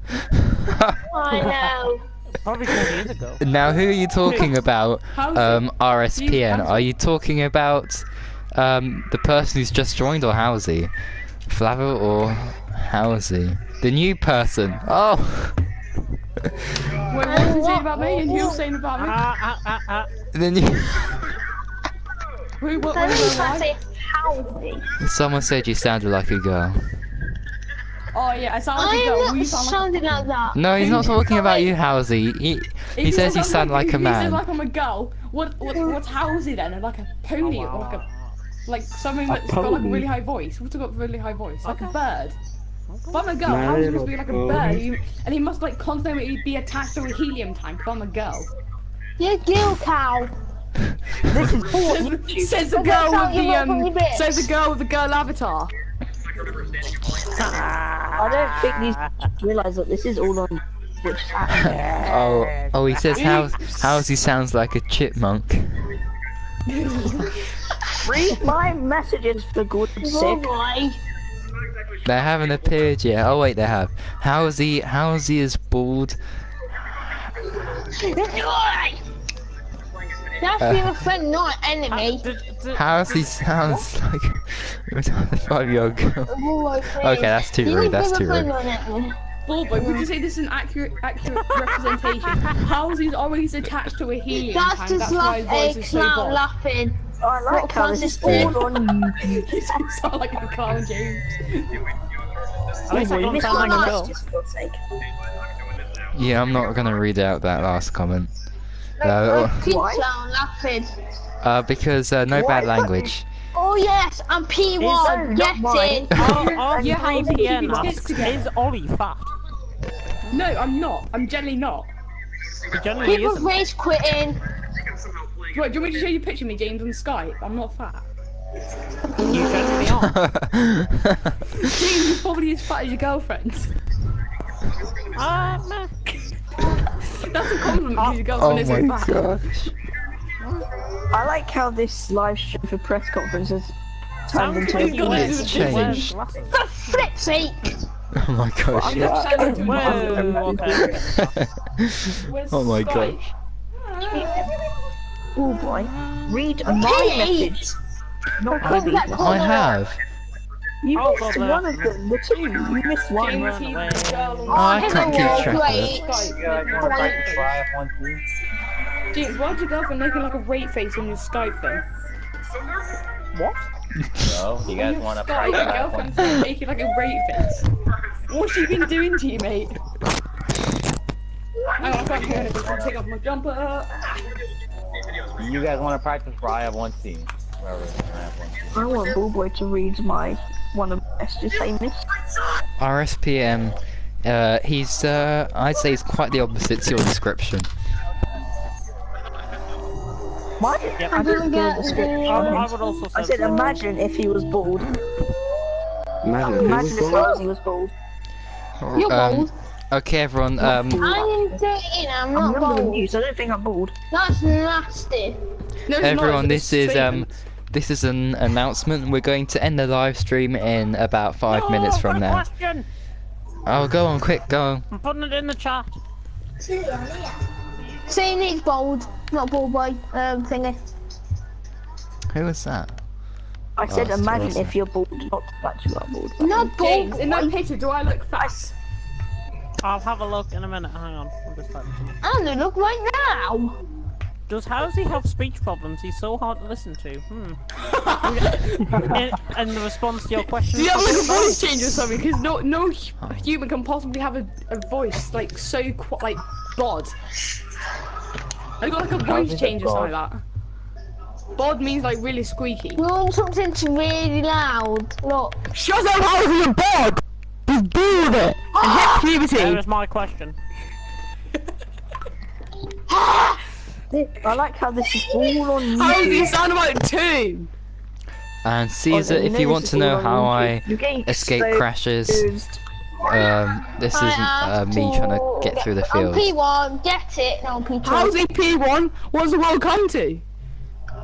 S7: I know.
S4: Probably 10 years ago.
S1: Now, who are you talking about?
S9: How's
S1: RSPN.
S9: how's
S1: Are you talking about the person who's just joined, or Howsy? Flavel or Howsy? The new person. Oh.
S9: Wait, what was he saying about me? And you were saying about me?
S1: The new.
S9: Wait, what
S7: I
S9: was
S7: was
S9: I
S7: trying to say healthy.
S1: Someone said you sounded like a girl.
S9: Oh yeah, I sound like a girl.
S7: I'm
S9: You
S7: not
S9: sound like
S7: sounding like that.
S1: No, he's not talking about you, Howsy. He says you sound like a
S9: He says
S1: man.
S9: like I'm a girl. What's Howsy then? Like a pony or like something that's got like a really high voice. What's got a really high voice? Like a bird. If I'm a girl, Howsy's supposed to be like a bird, and he must like constantly be attacked through a helium tank. If I'm a girl.
S7: You're Gil Cow.
S2: This is
S9: Says the
S7: But
S9: girl
S7: that's how
S9: with
S7: you look on your
S9: the
S7: bits.
S9: says the girl with the girl avatar.
S2: I don't think these realise that this is all on Twitch.
S1: Oh, he says Howsy sounds like a chipmunk.
S2: Read my messages for goodness
S7: Oh
S2: sake.
S7: boy.
S1: They haven't appeared yet. Oh wait, they have. Howsy is bald.
S7: That's been a friend, not an enemy.
S1: Howsy sounds like a 5-year-old girl. Okay, that's too rude. That's too rude.
S9: Boy, would you say this is an accurate representation? Howsy's always attached to a healing
S7: That's
S9: tank,
S7: just
S9: that's why his voice
S7: a
S9: is so
S7: clown
S9: bold.
S7: laughing.
S2: I like how this is all on YouTube.
S9: You sound like a clown, James.
S4: At least I don't sound like a girl.
S2: Just for sake.
S1: Yeah, I'm not gonna read out that last comment.
S7: Pink
S2: Why?
S7: clown laughing.
S1: Because no
S2: Why?
S1: bad language.
S7: Oh yes, I'm P1.
S2: Is that
S7: Get
S2: mine?
S7: in.
S9: Yeah, how is it
S4: RPN
S9: keeping kids
S4: asks,
S9: together?
S4: is Ollie fat?
S9: No, I'm not. I'm generally not.
S4: He generally
S7: People
S4: isn't.
S7: race quitting.
S9: Right, do you want me to show you a picture of me, James, on Skype? I'm not fat.
S4: You generally are.
S9: James is probably as fat as your girlfriend.
S4: Meh.
S9: That's a compliment because your
S1: Oh
S9: girlfriend
S1: my
S9: is so fat.
S1: gosh.
S2: I like how this live stream for press conferences turned into a
S9: like you're
S1: It's
S9: It's
S1: changed.
S7: For flip's sake.
S1: Oh my gosh.
S4: Whoa, okay.
S9: Where's
S1: Oh my
S9: Skype?
S1: gosh.
S2: Oh boy. Read my
S7: P8.
S2: message. Not Bobby.
S1: I have.
S2: You
S4: Oh,
S2: missed
S4: God,
S2: one of them, the two. You missed one.
S9: James,
S4: Run
S9: he's
S4: away.
S9: the girl on
S1: Oh, I can't keep
S7: hello,
S1: track of
S7: great.
S1: it.
S9: Skype.
S6: You guys want to practice for IF1C?
S9: James, why'd your girlfriend making like a rape face on your Skype thing?
S4: What?
S6: So, you guys want to
S9: Skype,
S6: practice
S9: your girlfriend's
S6: IF1C?
S9: making like a rape face. What's she been doing to you, mate? Hang on, I can't hear anything. I'll take off my jumper.
S6: You guys want to practice for IF1C? Wherever it's IF1C.
S2: I want Bullboy to read one of my messages famous.
S1: RSPM. He's I'd say he's quite the opposite to your description.
S2: What?
S4: Yep.
S2: I didn't get the description.
S4: I would also say
S2: I said,
S4: so.
S2: imagine if he was bald. Imagine if Rosie was bald.
S7: You're bald.
S1: Okay, everyone.
S7: I'm 13, I'm
S2: I'm
S7: not
S2: younger than
S7: bald.
S2: you, so I don't think I'm bald.
S7: That's nasty.
S9: No, it's
S1: Everyone,
S9: not,
S1: this
S9: it's
S1: is
S9: statement.
S1: this is an announcement. We're going to end the live stream in about 5 minutes from
S4: Got a
S1: now.
S4: question.
S1: Oh, go on, quick, go on.
S4: I'm putting it in the chat.
S7: Saying it's bald, not bald boy, thingy.
S1: Who was that?
S2: I said,
S1: it's
S2: imagine
S1: awesome.
S2: if you're bald, not that you are bald.
S7: Not bald
S9: James, in that
S7: boy.
S9: picture, do I look fat?
S4: I'll have a look in a minute. Hang on. I'm just typing something.
S7: I don't look right now.
S4: Does Howsy have speech problems? He's so hard to listen to. And the response to your question.
S9: Do you have like a
S4: is
S9: voice change or something? Because no human can possibly have a voice like so like bod. I got like a voice change or something like that. Bod means like really squeaky.
S7: You want something to really loud. Look.
S9: Shut up, how are you bod? He's bald it and hip puberty.
S4: There is my question.
S2: I like how this is all on
S9: How do you
S2: YouTube.
S9: sound about two?
S1: And Caesar, if you want to know how I
S2: You're getting
S1: escape
S2: exposed.
S1: crashes, this is me trying to get through the
S7: I'm
S1: field.
S7: P1, get it? No, I'm P2.
S9: How's it P1? What's the world come to?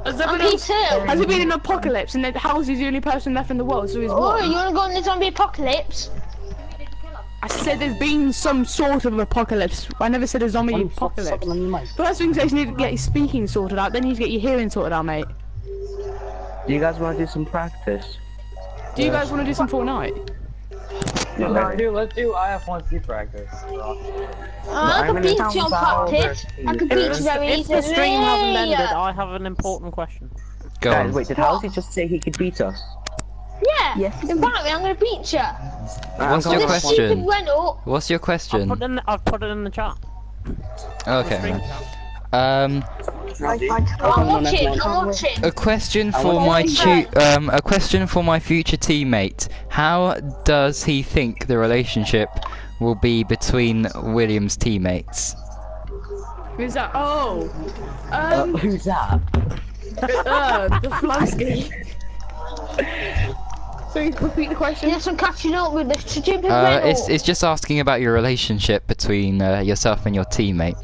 S9: Has there
S7: I'm
S9: been,
S7: P2.
S9: has it been an apocalypse and then How's the only person left in the world, so he's
S7: Oh,
S9: what?
S7: you wanna go on the zombie apocalypse?
S9: I said there's been some sort of apocalypse. I never said a zombie apocalypse. First things first, you need to get your speaking sorted out, then you need to get your hearing sorted out, mate.
S8: Do you guys want to do some practice?
S9: Do you guys want to do some Fortnite?
S6: Yeah, let's do IF1C practice.
S7: I
S8: I'm
S7: could beat
S8: gonna
S7: you on
S8: sound
S7: practice. I could beat you very
S4: If the stream hasn't ended,
S7: easily.
S4: I have an important question.
S1: Go
S8: Guys,
S1: on.
S8: wait, did Halsey just say he could beat us?
S7: Yeah.
S2: Yes.
S7: In fact, I'm gonna beat you.
S1: What's your
S7: This stupid
S1: question?
S7: Renault.
S1: What's your
S4: I've
S1: question?
S4: put it in the chat.
S1: Okay.
S7: I'm watching.
S1: A question for my a question for my future teammate. How does he think the relationship will be between William's teammates?
S9: Who's that? Oh!
S8: Who's that?
S9: The Flansky. So you repeat the question?
S7: Yes, I'm catching up with this stupid Renault.
S1: It's just asking about your relationship between yourself and your teammate.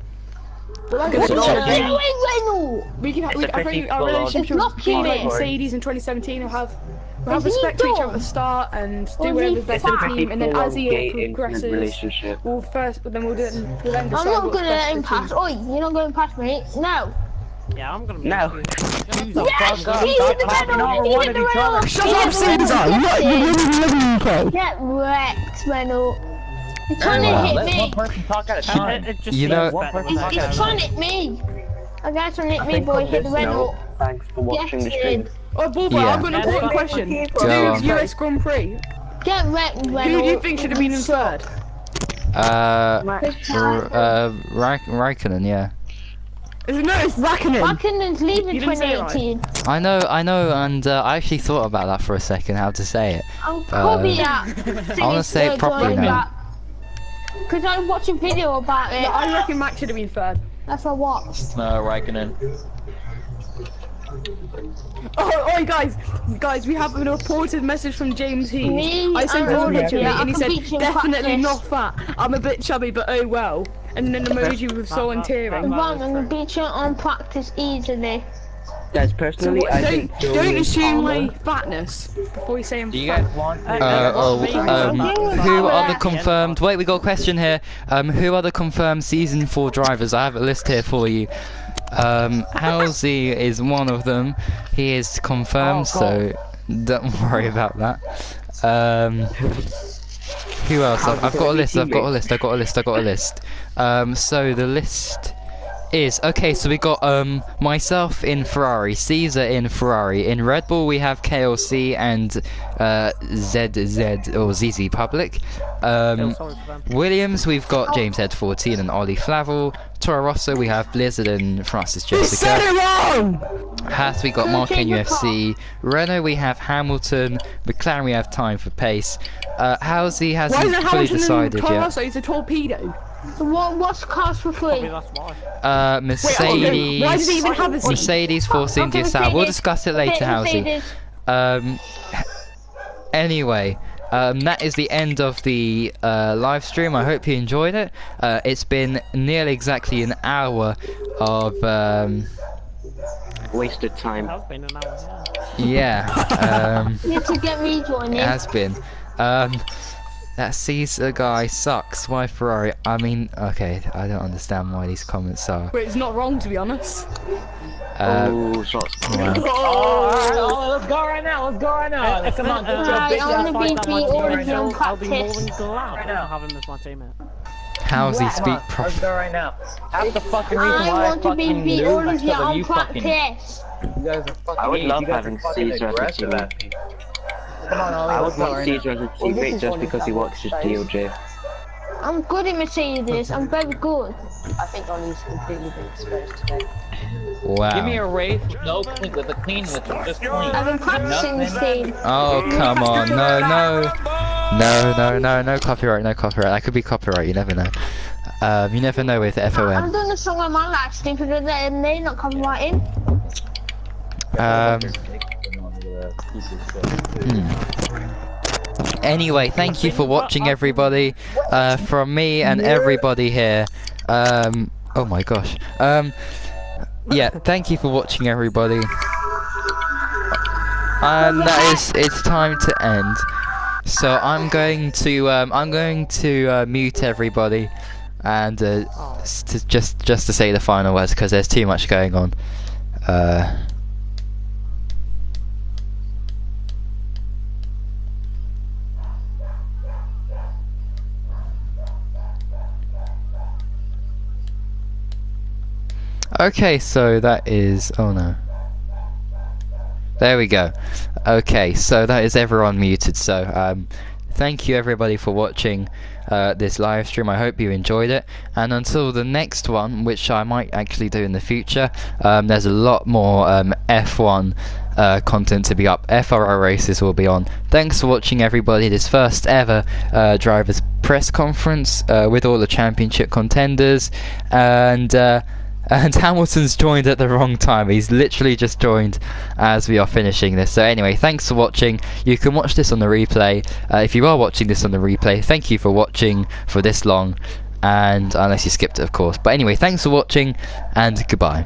S7: What are you doing, Renault?
S9: We can have,
S8: It's a
S9: I
S8: pretty
S9: think our
S8: full-on-
S9: relationship
S7: It's not
S9: will be like
S7: cute.
S9: Mercedes in 2017 will have have
S2: Is he
S9: respect to each other at
S2: dumb?
S9: the start and do
S2: Or is he
S9: whatever's best for the
S2: fat?
S9: team, and then as the year
S3: Gay in
S9: progresses,
S3: relationship.
S9: we'll then we'll decide
S2: I'm not
S9: what's
S2: gonna let
S9: best
S2: him
S9: for the
S2: pass.
S9: team.
S2: Oi, you're not going past me. No.
S4: Yeah, I'm gonna be.
S3: No.
S2: Yes, he hit the Renault. He hit the Renault.
S5: Shut up, Caesar! Look, you're living UK!
S2: Get wrecked, Renault. He's trying to hit
S6: Let
S2: me.
S6: one person talk at a time.
S4: It just
S1: You know-
S4: seems
S6: One
S4: better
S6: person
S4: when
S6: talk
S4: I
S6: at
S2: He's
S6: a
S4: go.
S2: trying to hit me. A guy's trying to hit
S3: I
S2: me,
S3: think
S2: boy.
S3: on
S2: Hit the
S3: this
S2: Renault.
S3: note, thanks for watching the
S2: Get
S3: stream.
S2: in.
S9: Oh, Bulba,
S1: Yeah.
S9: I've got an important question.
S1: Go on.
S9: Do US Grand Prix.
S2: Get wrecked, Renault.
S9: Who do you think should have been in third?
S1: Raikkonen, yeah.
S9: No, it's Raikkonen.
S2: Raikkonen's leaving
S9: You didn't say it right.
S2: 2018.
S1: I know, and I actually thought about that for a second, how to say it.
S2: I'm probably at.
S1: I wanna say it properly now.
S2: Because I watched a video about it.
S9: I reckon Max should have been third.
S2: That's what I watched.
S6: No, Raikkonen.
S9: Oh, guys, we have a reported message from James Heath.
S2: Me,
S9: I sent
S2: I'm
S9: him a
S2: older,
S9: picture of
S2: yeah,
S9: me, and he
S2: I can
S9: said,
S2: beat you in
S9: definitely
S2: practice.
S9: not fat. I'm a bit chubby, but oh well. And then an emoji with soul and tearing.
S2: Wrong, I'm gonna beat you on practice easily.
S8: Guys,
S9: So
S8: personally,
S9: what,
S8: I think
S9: don't assume
S8: Armour-
S9: my fatness before you say I'm
S6: Do you
S9: fat.
S6: guys want?
S1: Who are the confirmed? Wait, we got a question here. Who are the confirmed season 4 drivers? I have a list here for you. Halsey is one of them. He is confirmed, so don't worry about that. Who else? I've got a list. I've got a list. So the list is okay. So we got myself in Ferrari, Caesar in Ferrari. In Red Bull we have KLC and ZZ or ZZ Public. Williams we've got James Head 14 and Ollie Flavel. Toro Rosso we have Blizzard and Francis Jessica. Haas we got Mark in UFC. Renault we have Hamilton. McLaren we have Time for Pace. Halsey
S9: Why
S1: hasn't
S9: isn't
S1: fully
S9: Hamilton in
S1: decided yet.
S9: Carlos? He's a torpedo.
S2: So what's cars for free?
S4: Probably that's why.
S1: Mercedes.
S9: Why does he even have a seat?
S1: Mercedes Force India South. We'll discuss it later, Halsey. Anyway, that is the end of the live stream. I hope you enjoyed it. It's been nearly exactly an hour of
S3: Wasted time.
S4: Has been an hour, yeah.
S1: yeah.
S2: Need to get rejoining.
S1: It has been. That Caesar guy sucks. Why Ferrari? I mean, okay, I don't understand why these comments are.
S9: But it's not wrong, to be honest.
S3: Oh, shots.
S1: Wow.
S6: Oh, let's go right now. Let's go right now. Come on, get your
S2: Right,
S6: bitch
S2: I
S6: ass
S2: wanna
S6: fight
S2: be
S6: that
S2: beat
S6: one
S2: all
S6: team
S2: of
S6: right
S2: you
S6: now.
S2: on
S4: I'll be more than
S2: practice.
S4: glad to have him as my teammate.
S1: How's he
S6: Come
S1: speak
S6: on, let's
S1: properly?
S6: go right now. That's the fucking reason
S2: I
S6: why I
S2: want to be
S6: fucking
S2: beat
S6: lose
S2: all of you
S6: because of
S2: on
S6: you fucking.
S2: practice.
S6: You guys are fucking.
S3: I would
S6: idiots.
S3: love
S6: You guys
S3: having
S6: are fucking
S3: Caesar as a
S6: aggressive
S3: teammate.
S6: at me. Come on, Ollie,
S3: I
S6: let's
S3: would
S6: go
S3: want
S6: right now.
S3: Caesar as a teammate just because he works his DOJ.
S2: I'm good at Mercedes. I'm very good.
S10: I think Ollie's completely been exposed today.
S1: Wow.
S6: Give me a race with no clean, with a clean, with just clean.
S2: I've been practicing this game.
S1: Oh come on! No copyright, no copyright. That could be copyright. You never know. You never know with
S2: I'm
S1: FOM.
S2: doing a song on my live stream because they're not copyrighting.
S1: Anyway, thank you for watching, everybody. From me and everybody here. Oh my gosh. Yeah, thank you for watching, everybody. And that is, it's time to end. So I'm going to mute everybody, and just to say the final words because there's too much going on. Okay, so that is, oh no. There we go. Okay, so that is everyone muted. So thank you everybody for watching this live stream. I hope you enjoyed it, and until the next one, which I might actually do in the future, there's a lot more F1 content to be up. FRL races will be on. Thanks for watching, everybody. This first ever drivers press conference with all the championship contenders, and Hamilton's joined at the wrong time. He's literally just joined as we are finishing this. So anyway, thanks for watching. You can watch this on the replay. If you are watching this on the replay, thank you for watching for this long, and unless you skipped it, of course. But anyway, thanks for watching, and goodbye.